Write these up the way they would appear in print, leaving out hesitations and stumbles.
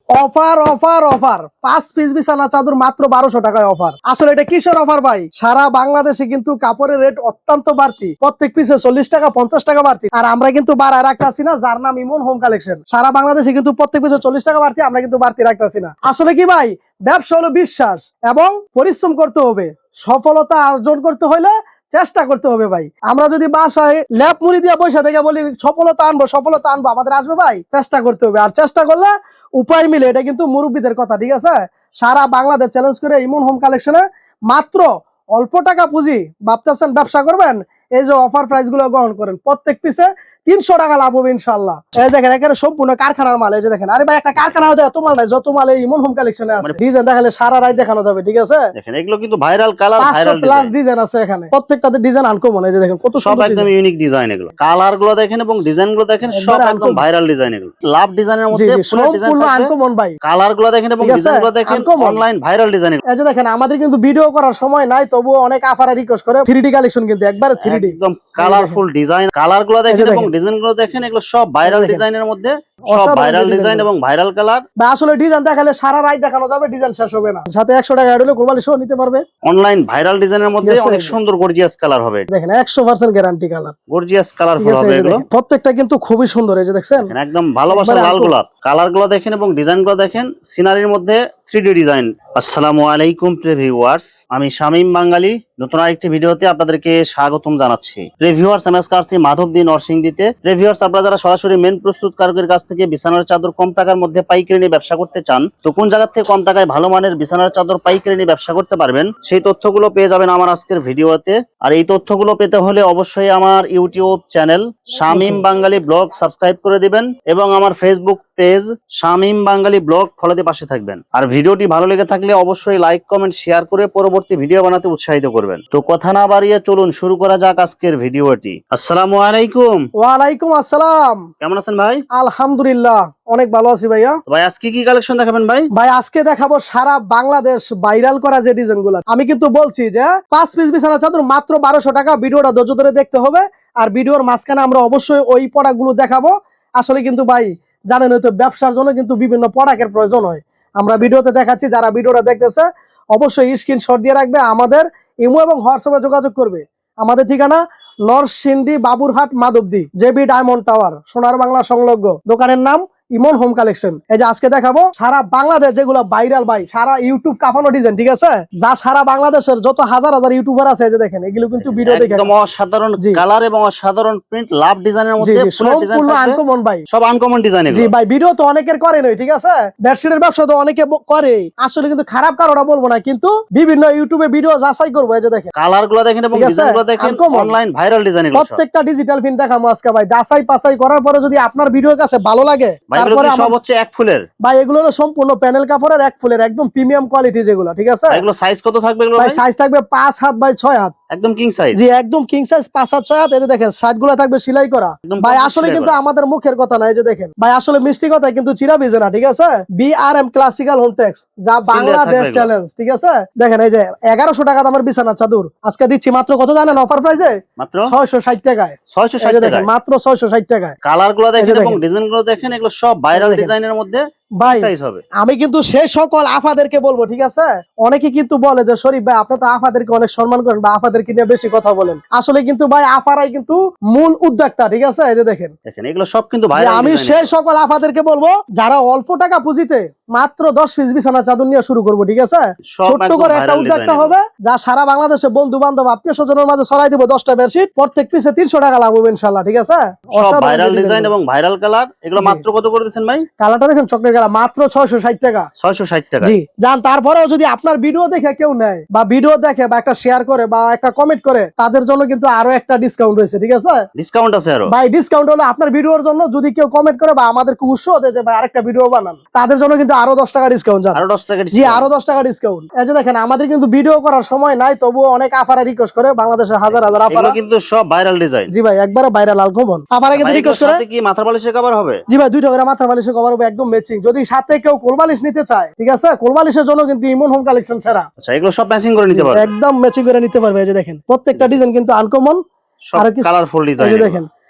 Offer offer offer 5 piece বিছানা চাদর মাত্র 1200 টাকায় অফার। আসলে এটা কিসের অফার ভাই? সারা বাংলাদেশে কিন্তু কাপড়ের রেট অত্যন্ত বাড়তি, প্রত্যেক পিসে 40 টাকা 50 টাকা বাড়তি। আর আমরা কিন্তু বাড়ায় রাখতেছি না, যার নাম ইমন হোম কালেকশন। সারা বাংলাদেশে কিন্তু প্রত্যেক পিসে 40 টাকা বাড়তি, আমরা কিন্তু বাড়তি রাখতেছি না। আসলে কি ভাই, ব্যবসা হলো বিশ্বাস এবং পরিশ্রম করতে হবে। সফলতা অর্জন করতে হলে চেষ্টা করতে হবে ভাই। আমরা যদি বাসায় ল্যাপ মুড়ি দিয়ে পয়সা থেকে বলি সফলতা আনবো সফলতা আনবো, আমাদের আসবে ভাই? চেষ্টা করতে হবে, আর চেষ্টা করলে উপায় মিলে। এটা কিন্তু মুরব্বীদের কথা, ঠিক আছে? সারা বাংলাদেশ চ্যালেঞ্জ করে ইমন হোম কালেকশনে মাত্র অল্প টাকা পুঁজি ভাবতেছেন ব্যবসা করবেন, এই যে অফার প্রাইস গুলো গ্রহণ করেন। প্রত্যেক পিসে 300 টাকা লাভ হবে ইনশাল্লাহ। এই দেখেন এখানে সম্পূর্ণ কারখানার মাল। এই যে দেখেন, আরে ভাই একটা কারখানা এত মাল নাই যত মাল এই ইমন হোম কালেকশনে আছে। ডিজাইন দেখালে সারা রাত দেখানো যাবে, ঠিক আছে? দেখেন এগুলো কিন্তু ভাইরাল কালার, 500 প্লাস ডিজাইন আছে এখানে, প্রত্যেকটাতে ডিজাইন আনকমন। এই যে দেখেন কত সব একদম ইউনিক ডিজাইন। এগুলো কালার গুলো দেখেন এবং ডিজাইন গুলো দেখেন, সব একদম ভাইরাল ডিজাইন। এগুলো লাভ ডিজাইনের মধ্যে ফুল ডিজাইন থাকবে, আনকমন ভাই। কালার গুলো দেখেন এবং ডিজাইন গুলো দেখেন, অনলাইন ভাইরাল ডিজাইন। এই যে দেখেন, আমাদের কিন্তু ভিডিও করার সময় নাই, তবুও অনেক আফার রিকোয়েস্ট করে 3D কালেকশন, কিন্তু একবারে 3D একদম কালারফুল ডিজাইন। কালার গুলো দেখেন এবং ডিজাইন গুলো দেখেন, এগুলো সব ভাইরাল ডিজাইনের মধ্যে, সব ভাইরাল ডিজাইন এবং ভাইরাল কালার। আসলে ডিজাইন দেখালে সারা রাত দেখানো যাবে, ডিজাইন শেষ হবে না। সাথে 100 টাকা অ্যাড হলে কোরবানি সহ নিতে পারবে। অনলাইন ভাইরাল ডিজাইনের মধ্যে অনেক সুন্দর গর্জিয়াস কালার হবে। দেখেন 100% গ্যারান্টি কালার, গর্জিয়াস কালারফুল হবে এগুলো। প্রত্যেকটা কিন্তু খুবই সুন্দর। এই যে দেখছেন একদম ভালোবাসার লাল গোলাপ। কালার গুলো দেখেন এবং ডিজাইন গুলো দেখেন, সিনারির মধ্যে 3D ডিজাইন। আসসালামু আলাইকুম প্রিয় ভিউয়ার্স, আমি শামীম বাঙালি নতুন আরেকটি ভিডিওতে আপনাদেরকে স্বাগতম জানাচ্ছি। প্রিয় ভিউয়ার্স, আমি আজকে আসছি মাধবদী নরসিংদীতে। প্রিয় ভিউয়ার্স, আপনারা যারা সরাসরি মেন প্রস্তুতকারকের কাছ থেকে বিছানার চাদর কম টাকার মধ্যে পাইকারি নিয়ে ব্যবসা করতে চান, তো কোন জায়গা থেকে কম টাকায় ভালো মানের বিছানার চাদর পাইকারি নিয়ে ব্যবসা করতে পারবেন, সেই তথ্যগুলো পেয়ে যাবেন আমার আজকের ভিডিওতে। আর এই তথ্যগুলো পেতে হলে অবশ্যই আমার ইউটিউব চ্যানেল শামীম বাঙালি ব্লগ সাবস্ক্রাইব করে দিবেন এবং আমার ফেসবুক পেজ শামীম বাঙালি ব্লগ ফলো দিয়ে পাশে থাকবেন। আর ভিডিওটি ভালো লেগে থাকলে অবশ্যই লাইক কমেন্ট শেয়ার করে পরবর্তী ভিডিও বানাতে উৎসাহিত করবেন। তো কথা না বাড়িয়ে চলুন শুরু করা যাক আজকের ভিডিওটি। আসসালামু আলাইকুম। ওয়ালাইকুম আসসালাম। কেমন আছেন ভাই? আলহামদুলিল্লাহ অনেক ভালো আছি ভাইয়া। ভাই আজকে কি কালেকশন দেখাবেন ভাই? ভাই আজকে দেখাবো সারা বাংলাদেশ ভাইরাল করা যে ডিজাইন গুলো। আমি কিন্তু বলছি যে 5 পিস বিছানা চাদর মাত্র 1200 টাকা। ভিডিওটা ধৈর্য ধরে দেখতে হবে, আর ভিডিওর মাঝখানে আমরা অবশ্যই ওই প্রোডাক্ট গুলো দেখাবো। আসলে কিন্তু ভাই জানেন তো, ব্যবসার জন্য কিন্তু বিভিন্ন প্রোডাক্টের প্রয়োজন হয়। আমরা ভিডিওতে দেখাচ্ছি, যারা ভিডিওটা দেখতেছে অবশ্যই স্ক্রিনশট দিয়ে রাখবে, আমাদের ইমো এবং হোয়াটসঅ্যাপে যোগাযোগ করবে। আমাদের ঠিকানা Narsingdi Baburhat Madhabdi, JB diamond tower, সোনার বাংলা সংলগ্ন। দোকানের নাম ইমন হোম কালেকশন। এই যে আজকে দেখাবো সারা বাংলাদেশ যেগুলো ভাইরাল ভাই, সারা ইউটিউব কাঁপানো ডিজাইন, ঠিক আছে? যা সারা বাংলাদেশের যত হাজার হাজার ইউটিউবার আছে, এই যে দেখেন এগুলো কিন্তু ভিডিও দেখে একদম অসাধারণ কালার এবং অসাধারণ প্রিন্ট, লাভ ডিজাইনের মধ্যে ফুল ডিজাইন থাকবে, আনকমন ভাই, সব আনকমন ডিজাইন। জি ভাই, ভিডিও তো অনেকের করে নয়, ঠিক আছে? বেডশিটের ব্যবসা তো অনেকে করে, আসলে কিন্তু খারাপ কারোটা বলবো না, কিন্তু বিভিন্ন ইউটিউবে ভিডিও যাচাই করবো। এই যে দেখেন কালার গুলো দেখেন এবং ডিজাইন গুলো দেখেন, অনলাইন ভাইরাল ডিজাইন। প্রত্যেকটা ডিজিটাল প্রিন্ট দেখাবো আজকে ভাই, যাচাই পাচাই করার পরে যদি আপনার ভিডিওর কাছে ভালো লাগে, তারপরে সব হচ্ছে এক ফুলের ভাই। এগুলো হলো সম্পূর্ণ প্যানেল কাপড়ের এক ফুলের, একদম প্রিমিয়াম কোয়ালিটি যেগুলো, ঠিক আছে? এগুলো সাইজ কত থাকবে? এগুলো ভাই সাইজ থাকবে 5 হাত বাই 6 হাত, একদম কিং সাইজ। জি একদম কিং সাইজ, 5 হাত 6 হাত। এই যে দেখেন সাইড গুলো থাকবে সেলাই করা ভাই। আসলে কিন্তু আমাদের মুখের কথা না, এই যে দেখেন ভাই, আসলে মিষ্টি কথা কিন্তু চিরা ভিজে না, ঠিক আছে? BRM ক্লাসিক্যাল হোম টেক্স, যা বাংলাদেশ চ্যালেঞ্জ, ঠিক আছে? দেখেন এই যে 1100 টাকা দামের বিছানা চাদর আজকে দিচ্ছি মাত্র কত জানেন? অফার প্রাইসে মাত্র 660 টাকায়। 660 টাকা মাত্র 660 টাকায়। কালার গুলো দেখেন এবং ডিজাইন গুলো দেখেন, এগুলো সব ভাইরাল ডিজাইনের মধ্যে ভাই। আমি কিন্তু সেই সকল আফাদেরকে বলবো, ঠিক আছে? অনেকে কিন্তু বলে যে শরীফ ভাই আপনি তো আফাদেরকে অনেক সম্মান করেন বা আফাদেরকে নিয়ে বেশি কথা বলেন। আসলে কিন্তু ভাই আফারাই কিন্তু মূল উদ্যোক্তা, ঠিক আছে? এই যে দেখেন এগুলো সব কিন্তু ভাইরাল। আমি সেই সকল আফাদেরকে বলবো যারা অল্প টাকা পুঁজিতে মাত্র 10 পিস বিছানা চাদর নিয়ে শুরু করবো, ঠিক আছে? ছোট্ট করে একটা উদ্যোক্তা হবে, যা সারা বাংলাদেশে বন্ধু বান্ধব আত্মীয় স্বজনের মাঝে ছড়াই দিব। 10টা বেডশিট, প্রত্যেক পিসে 300 টাকা লাভ হবে ইনশাআল্লাহ, ঠিক আছে? সব ভাইরাল ডিজাইন এবং ভাইরাল কালার। এগুলো মাত্র কত করে দিচ্ছেন ভাই? কালারটা দেখেন চকলেট কালার, মাত্র 660 টাকা। 660 টাকা, জি জান। তারপরেও যদি আপনার ভিডিও দেখে কেউ নেয় বা ভিডিও দেখে বা একটা শেয়ার করে বা একটা কমেন্ট করে, তাদের জন্য কিন্তু আরো একটা ডিসকাউন্ট রয়েছে, ঠিক আছে? ডিসকাউন্ট আছে আরো ভাই। ডিসকাউন্ট হলো আপনার ভিডিওর জন্য, যদি কেউ কমেন্ট করে বা আমাদেরকে উৎসাহ দেয় যে ভাই আরেকটা ভিডিও বানান, তাদের জন্য কিন্তু আরো 10 টাকা ডিসকাউন্ট। আরো 10 টাকা জি, আরো 10 টাকা ডিসকাউন্ট। এই যে দেখেন আমাদের কিন্তু ভিডিও করার সময় নাই, তবুও অনেক আফারা রিকোয়েস্ট করে, বাংলাদেশের হাজার হাজার আফারা। এগুলো কিন্তু সব ভাইরাল ডিজাইন। জি ভাই, একবারে ভাইরাল আলকমন আফারা কিন্তু রিকোয়েস্ট করে। সাথে কি মাথার বালিশের কভার হবে? জি ভাই, 2টা করে মাথার বালিশের কভার হবে, একদম ম্যাচিং। যদি সাথে কেউ কোলবালিশ নিতে চায়, ঠিক আছে? কোলবালিশের জন্য কিন্তু ইমন হোম কালেকশন ছাড়া। আচ্ছা, এগুলো সব ম্যাচিং করে নিতে পারবে, একদম ম্যাচিং করে নিতে পারবে। এই যে দেখেন প্রত্যেকটা ডিজাইন কিন্তু আনকমন, সব কালারফুল ডিজাইন। এই যে দেখেন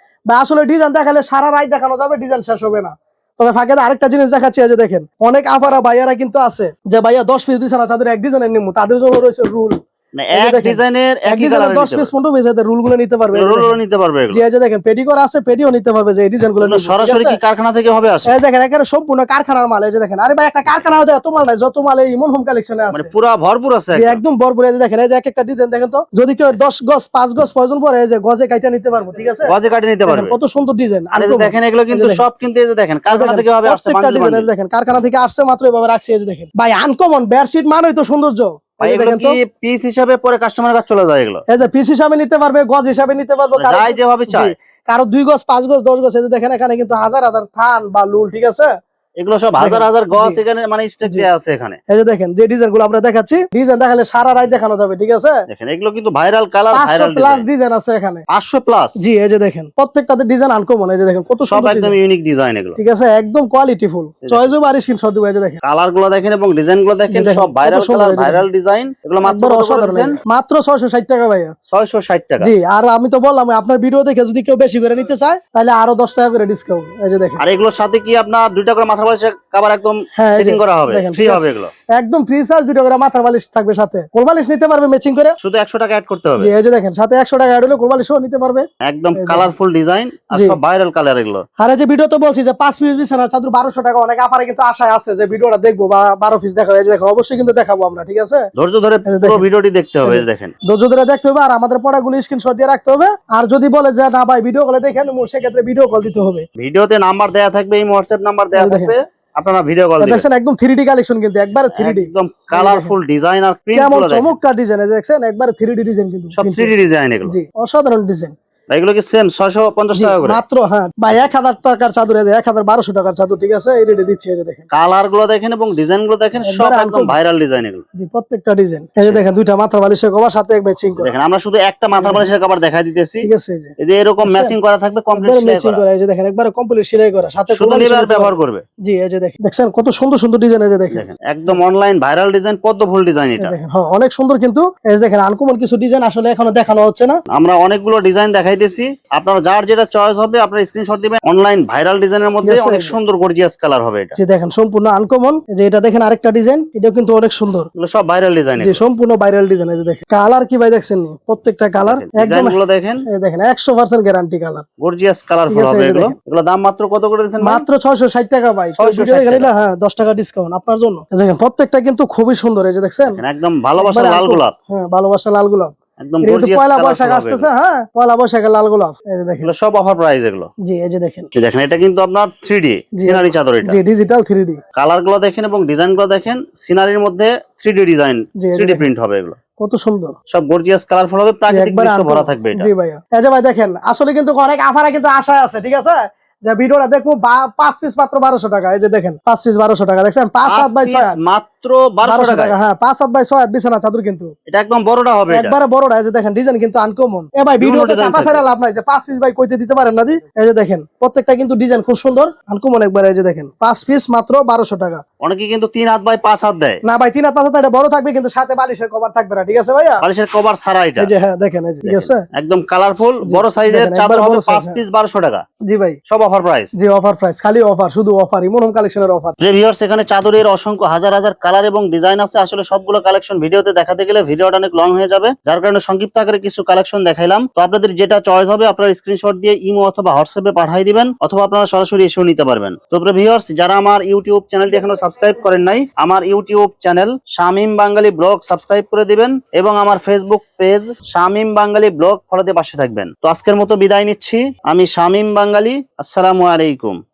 ভাই, আসলে ডিজাইন দেখালে সারা রাত দেখানো যাবে, ডিজাইন শেষ হবে না। তবে ফাঁকে আরেকটা জিনিস দেখাচ্ছি, এই যে দেখেন অনেক আফারা ভাইয়ারা কিন্তু আছে যে ভাইয়া 10 পিস বিছানা চাদর এক ডিজাইনের নিমু, তাদের জন্য রয়েছে রুল। মানে এক ডিজাইনের এক একই ডিজাইনের কালার 10 পিস পর্যন্ত বেচাতে রুল গুলো নিতে পারবে, রোলও নিতে পারবে জি এগুলো। এই যে দেখেন পেডিকোর আছে, পেডিও নিতে পারবে যে এই ডিজাইন গুলো এগুলো সরাসরি কি কারখানা থেকে হবে আসে? এই দেখেন একেবারে সম্পূর্ণ কারখানার মাল। এই যে দেখেন, আরে ভাই একটা কারখানা হতে এত মাল নাই, যত মাল এই ইমন হোম কালেকশনে আছে মানে পুরা ভরপুর আছে জি একদম। একদম ভরপুর। এই যে দেখেন, এই যে এক একটা ডিজাইন দেখেন তো, যদি কেউ 10 গজ 5 গজ প্রয়োজন পড়ে এই যে গজে কাইটা নিতে পারবো, ঠিক আছে, গজে কাটে নিতে দেখেন পারবে। কত সুন্দর ডিজাইন। আর এই যে দেখেন এগুলো কিন্তু সব কিন্তু এই যে দেখেন কারখানা থেকে হবে আসছে প্রত্যেকটা বান্ডিল ডিজাইন বান্ডিল। দেখেন কারখানা থেকে আসছে মাত্র এভাবে রাখছি। এই যে দেখেন ভাই আনকমন বেডশিট মানেই তো সৌন্দর্য। ভাই এই যে এগুলো দেখেন কি তো, পিস হিসাবে পরে কাস্টমারের কাছে চলে যায় এগুলো? এই যে পিস হিসাবে নিতে পারবে, গজ হিসাবে নিতে পারবে, কারো যাই যেভাবে চায়। জি, কারো 2 গজ 5 গজ 10 গজ। এই যে দেখেন এখানে কিন্তু হাজার হাজার থান বা লুল, ঠিক আছে, এগুলো সব হাজার দেখেন, হাজার গজ জি, এখানে মানে স্টক জি। দেয়া আছে এখানে। এই যে দেখেন যে ডিজাইন গুলো আমরা দেখাচ্ছি, ডিজাইন দেখালে সারা রাত দেখানো যাবে, ঠিক আছে। দেখেন এগুলো কিন্তু viral colour, 500 viral plus design. Design আছে এখানে, 500 প্লাস। জি এই যে দেখেন প্রত্যেকটাতে ডিজাইন আনকমন। এই যে দেখেন কত সব সুন্দর একদম ডিজাইন, ইউনিক ডিজাইন এগুলো। ঠিক আছে, একদম কোয়ালিটিফুল। চয়েস হবে আর স্ক্রিনশট দিবেন। এই যে দেখেন কালার গুলো দেখেন এবং ডিজাইন গুলো দেখেন, দেখেন, সব কত ভাইরাল সুন্দর কালার, এই যে ভাইরাল ডিজাইন। এগুলো মাত্র একবার কত করে অসাধারণ। দিচ্ছেন? মাত্র 660 টাকা ভাইয়া, 660 টাকা। জি। আর আমি তো বললাম আপনার ভিডিও দেখে যদি কেউ বেশি করে নিতে চায় তাহলে আরো 10 টাকা করে ডিসকাউন্ট। এই যে দেখেন আর এগুলোর সাথে কি আপনার 2টা করে মাথার বালিশের কভার একদম হ্যাঁ, এই যে সেটিং করা হবে, দেখেন, ফ্রি ঠিক হবে আছে। এগুলো? একদম ফ্রি সাইজ 2টা করে মাথার বালিশ থাকবে, সাথে কোলবালিশ নিতে পারবে ম্যাচিং করে, শুধু 100 টাকা অ্যাড করতে হবে। জি এই যে দেখেন সাথে 100 টাকা অ্যাড হলে কোলবালিশও নিতে পারবে। একদম এই দেখেন। কালারফুল ডিজাইন আর জি। সব ভাইরাল কালার এগুলো। আর এই যে ভিডিওতে বলছি যে 5 পিস বিছানা চাদর 1200 টাকা, অনেক আফারে কিন্তু আশায় আছে যে ভিডিওটা দেখবো বা 12 পিস দেখাবো। এই যে দেখো অবশ্যই কিন্তু দেখাবো আমরা, ঠিক আছে। ধৈর্য ধরে এই যে পুরো দেখেন। ভিডিওটি দেখতে হবে। এই এই যে যে দেখেন ধৈর্য ধরে দেখতে হবে আর আমাদের পড়াগুলো স্ক্রিনশট দিয়ে রাখতে হবে। আর যদি বলে যে না ভাই ভিডিও কলে দেখেন, সেক্ষেত্রে ভিডিও কল দিতে হবে। ভিডিওতে নাম্বার দেয়া থাকবে, এই হোয়াটসঅ্যাপ নাম্বার দেয়া এই দেখেন। থাকবে, আপনারা ভিডিও কল দিবেন। দেখছেন একদম 3D কালেকশন, কিন্তু একবারে 3D, একদম কালারফুল ডিজাইন আর প্রিন্ট কেমন গুলো দেখেন, চমৎকার ডিজাইন। দেখছেন একবারে 3D ডিজাইন কিন্তু সব 3D ডিজাইন এগুলো। জি অসাধারণ ডিজাইন। এগুলো কি সেম 650 জি, টাকা করে? মাত্র হ্যাঁ ভাই 1000 টাকার চাদর, এই যে 1200 টাকার চাদর, ঠিক আছে, এই রেটে দিচ্ছি। এই যে দেখেন কালার গুলো দেখেন এবং ডিজাইন গুলো দেখেন, সব একবারে একদম uncommon। ভাইরাল ডিজাইন এগুলো। জি প্রত্যেকটা ডিজাইন। এই যে দেখেন 2টা মাথার বালিশের কভার সাথে এক ম্যাচিং করা, দেখেন আমরা শুধু একটা মাথার বালিশের কভার দেখাই দিতেছি। ঠিক আছে। এই যে এরকম দেখছেন? ম্যাচিং করা থাকবে, কমপ্লিট একবারে সেলাই ম্যাচিং করা। করা। এই যে দেখেন একবারে কমপ্লিট সেলাই করা, সাথে শুধু কোলবালিশ নেবে আর নিতে ব্যবহার পারবে। করবে। জি এই যে দেখেন, দেখছেন কত সুন্দর সুন্দর ডিজাইন। এই যে দেখেন, দেখেন একদম অনলাইন ভাইরাল ডিজাইন, পদ্ম ফুল ডিজাইন এই এটা। দেখেন হ্যাঁ অনেক সুন্দর। কিন্তু এই যে দেখেন আনকমন কিছু ডিজাইন আসলে এখনো দেখানো হচ্ছে না। আমরা অনেকগুলো ডিজাইন দেখাইতেছি, আপনারা যার যেটা চয়েস হবে আপনারা স্ক্রিনশট দিবেন। অনলাইন ভাইরাল ডিজাইনের মধ্যে ঠিক আছে, অনেক এই যে। সুন্দর গর্জিয়াস কালার হবে এটা। যে দেখেন সম্পূর্ণ আনকমন। যে এটা দেখেন আরেকটা ডিজাইন, এটাও কিন্তু অনেক সুন্দর, এগুলো সব ভাইরাল ডিজাইন। যে সম্পূর্ণ ভাইরাল ডিজাইন। এই যে দেখেন কালার কি ভাই দেখছেন নি, প্রত্যেকটা কালার ডিজাইন একদম গুলো দেখেন, এই দেখেন 100% গ্যারান্টি কালার, গর্জিয়াস কালারফুল ঠিক আছে, হবে এই যে এগুলো। দেখেন। এগুলো দাম মাত্র কত করে দিচ্ছেন ভাই? মাত্র 660 টাকা ভাই। 660 ভিডিও দেখে টাকা। নিলে হ্যাঁ 10 টাকা ডিসকাউন্ট আপনার জন্য। এই দেখেন প্রত্যেকটা কিন্তু খুবই সুন্দর। এই যে দেখছেন দেখেন একদম ভালোবাসার একবারে লাল uncommon। গোলাপ, হ্যাঁ ভালোবাসা লাল গোলাপ, একদম এটা কিন্তু গর্জিয়াস পয়লা কালারফুল বৈশাখ হবে আসতেছে, এগুলো। হ্যাঁ পয়লা বৈশাখের লাল গোলাপ। এই যে দেখেন এগুলো সব অফার প্রাইস এগুলো। জি এই যে দেখেন, এই দেখেন এটা কিন্তু আপনার 3D জি, সিনারি চাদর এটা। জি ডিজিটাল 3D। কালার গুলো দেখেন এবং ডিজাইন গুলো দেখেন, সিনারির মধ্যে 3D ডিজাইন, জি, এই যে 3D দেখেন। প্রিন্ট হবে এগুলো। কত সুন্দর, সব গর্জিয়াস কালারফুল হবে, জি, প্রাকৃতিক একবারে দৃশ্য ভরা uncommon। থাকবে এটা। জি ভাইয়া এই যে ভাই দেখেন আসলে কিন্তু অনেক আফারা কিন্তু আশায় আছে, ঠিক আছে, যে ভিডিওটা দেখবো 5 পিস মাত্র 1200 টাকা। এই যে দেখেন 5 পিস 1200 টাকা, দেখছেন 5 হাত বাই 6 হাত মাত্র 1200 টাকা। হ্যাঁ 5 হাত বাই 6 হাত বিছানা চাদর কিন্তু এটা একদম বড়টা হবে এটা। একবারে বড়টা। এই যে দেখেন ডিজাইন কিন্তু আনকমন। এ ভাই বিভিন্ন ভিডিওতে design চাপা ছাড়া লাভ নাই যে 5 পিস ভাই কইতে দিতে পারেন না দি। এই যে দেখেন প্রত্যেকটা কিন্তু ডিজাইন খুব সুন্দর, আনকমন একবারে। এই যে দেখেন 5 পিস মাত্র 1200 টাকা। অনেকে কিন্তু 3 হাত বাই 5 হাত দেয়। না ভাই 3 হাত 5 হাত এটা বড় থাকবে, কিন্তু সাথে বালিশের কভার থাকবে না, ঠিক আছে ভাইয়া। বালিশের কভার ছাড়া এটা। এই যে হ্যাঁ দেখেন, এই যে ঠিক আছে, একদম কালারফুল বড় সাইজের দেখেন, চাদর একবারে হবে, বড় 5 size, পিস 1200 টাকা। জি ভাই সব অফার প্রাইস। জি অফার প্রাইস, খালি অফার, শুধু অফার, ইমন হোম কালেকশনের অফার। যে ভিউয়ার্স এখানে চাদরের অসংখ্য হাজার হাজার কালার এবং ডিজাইন আছে, আসলে সবগুলো কালেকশন ভিডিওতে দেখাতে গেলে ভিডিওটা অনেক লং হয়ে যাবে, যার কারণে সংক্ষিপ্ত আকারে কিছু কালেকশন দেখাইলাম। তো আপনাদের যেটা চয়েস হবে আপনারা স্ক্রিনশট দিয়ে ইমো অথবা হোয়াটসঅ্যাপে পাঠিয়ে দিবেন, অথবা আপনারা সরাসরি এসেও নিতে পারবেন। তো ভিউয়ার্স যারা আমার ইউটিউব চ্যানেলটি এখনো সাবস্ক্রাইব করেন নাই, আমার ইউটিউব চ্যানেল শামীম বাঙালি ব্লগ সাবস্ক্রাইব করে দিবেন এবং আমার ফেসবুক পেজ শামীম বাঙালি ব্লগ ফলোতে পাশে থাকবেন। তো আজকের মতো বিদায় নিচ্ছি, আমি শামীম বাঙালি। আসসালামু আলাইকুম।